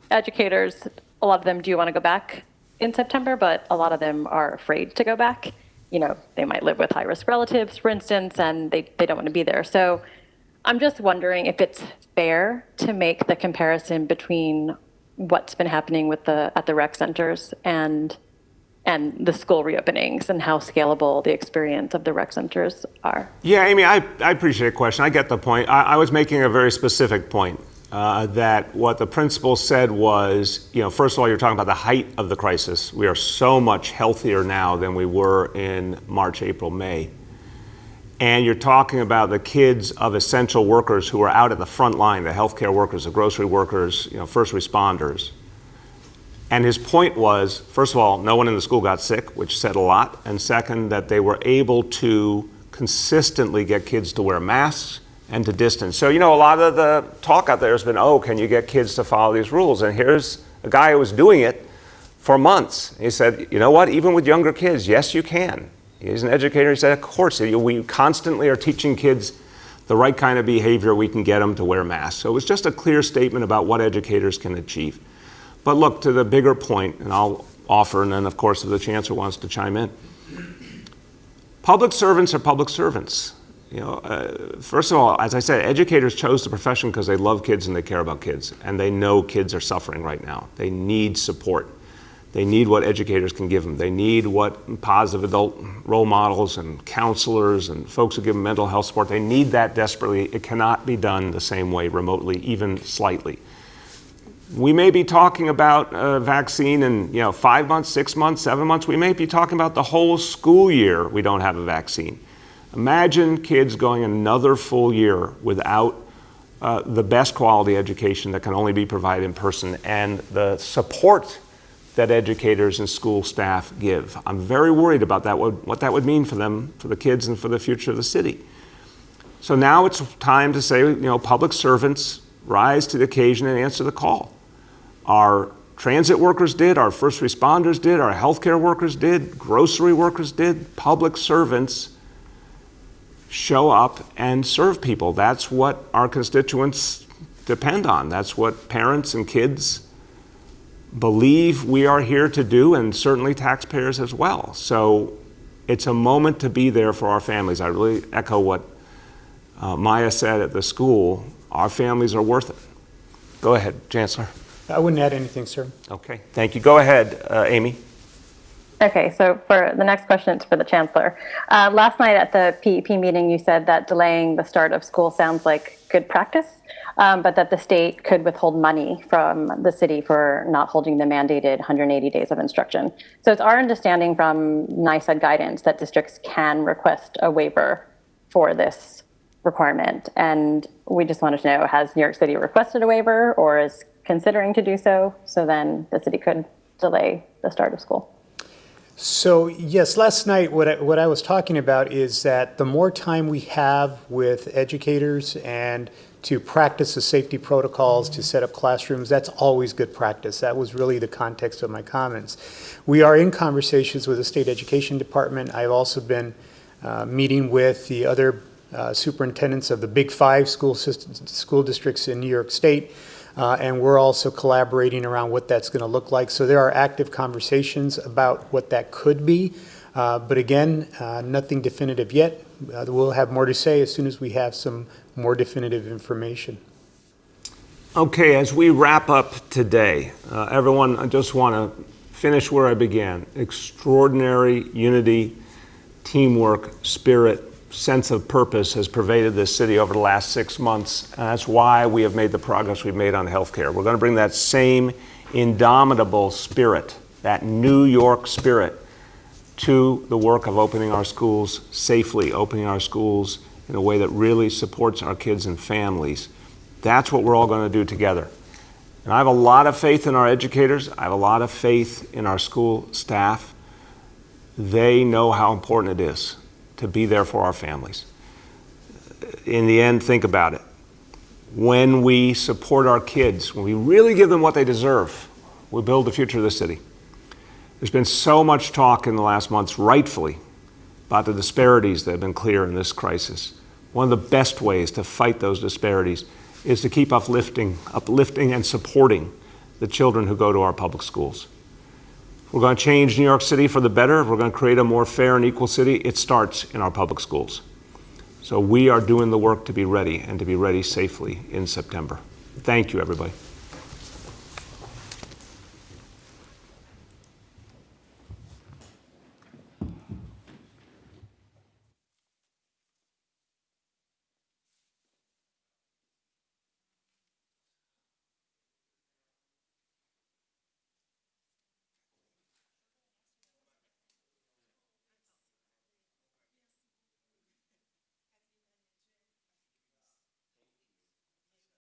educators, a lot of them do want to go back in September, but a lot of them are afraid to go back. You know, they might live with high-risk relatives, for instance, and they don't want to be there. So I'm just wondering if it's fair to make the comparison between what's been happening with at the rec centers and the school reopenings and how scalable the experience of the rec centers are. Yeah, Amy, I appreciate the question. I get the point. I was making a very specific point. That what the principal said was, you know, first of all, you're talking about the height of the crisis. We are so much healthier now than we were in March, April, May. And you're talking about the kids of essential workers who are out at the front line, the healthcare workers, the grocery workers, you know, first responders. And his point was, first of all, no one in the school got sick, which said a lot. And second, that they were able to consistently get kids to wear masks and to distance. So, you know, a lot of the talk out there has been, oh, can you get kids to follow these rules? And here's a guy who was doing it for months. He said, you know what, even with younger kids, yes, you can. He's an educator. He said, of course, we constantly are teaching kids the right kind of behavior. We can get them to wear masks. So it was just a clear statement about what educators can achieve. But look, to the bigger point, and I'll offer, and then, of course, if the chancellor wants to chime in. Public servants are public servants. You know, first of all, as I said, educators chose the profession because they love kids and they care about kids, and they know kids are suffering right now. They need support. They need what educators can give them. They need what positive adult role models and counselors and folks who give them mental health support, they need that desperately. It cannot be done the same way remotely, even slightly. We may be talking about a vaccine in 5 months, 6 months, 7 months. We may be talking about the whole school year we don't have a vaccine. Imagine kids going another full year without the best quality education that can only be provided in person and the support that educators and school staff give. I'm very worried about that, what that would mean for them, for the kids, and for the future of the city. So now it's time to say, public servants rise to the occasion and answer the call. Our transit workers did, our first responders did, our healthcare workers did, grocery workers did. Public servants show up and serve people. That's what our constituents depend on. That's what parents and kids believe we are here to do, and certainly taxpayers as well. So it's a moment to be there for our families. I really echo what Maya said at the school. Our families are worth it. Go ahead, Chancellor. I wouldn't add anything, sir. Okay, thank you. Go ahead, Amy. Okay, so for the next question, it's for the Chancellor. Last night at the PEP meeting, you said that delaying the start of school sounds like good practice, but that the state could withhold money from the city for not holding the mandated 180 days of instruction. So it's our understanding from NYC guidance that districts can request a waiver for this requirement. And we just wanted to know, has New York City requested a waiver or is considering to do so? So then the city could delay the start of school. So yes, last night what I was talking about is that the more time we have with educators and to practice the safety protocols, to set up classrooms, that's always good practice. That was really the context of my comments. We are in conversations with the state education department. I've also been meeting with the other superintendents of the Big Five school districts in New York State. And we're also collaborating around what that's going to look like. So there are active conversations about what that could be. But again, nothing definitive yet. We'll have more to say as soon as we have some more definitive information. Okay, as we wrap up today, everyone, I just want to finish where I began. Extraordinary unity, teamwork, spirit, sense of purpose has pervaded this city over the last 6 months. And that's why we have made the progress we've made on healthcare. We're going to bring that same indomitable spirit, that New York spirit, to the work of opening our schools safely, opening our schools in a way that really supports our kids and families. That's what we're all going to do together. And I have a lot of faith in our educators. I have a lot of faith in our school staff. They know how important it is to be there for our families. In the end, think about it. When we support our kids, when we really give them what they deserve, we build the future of the city. There's been so much talk in the last months, rightfully, about the disparities that have been clear in this crisis. One of the best ways to fight those disparities is to keep uplifting and supporting the children who go to our public schools. If we're going to change New York City for the better, if we're going to create a more fair and equal city, it starts in our public schools. So we are doing the work to be ready and to be ready safely in September. Thank you, everybody.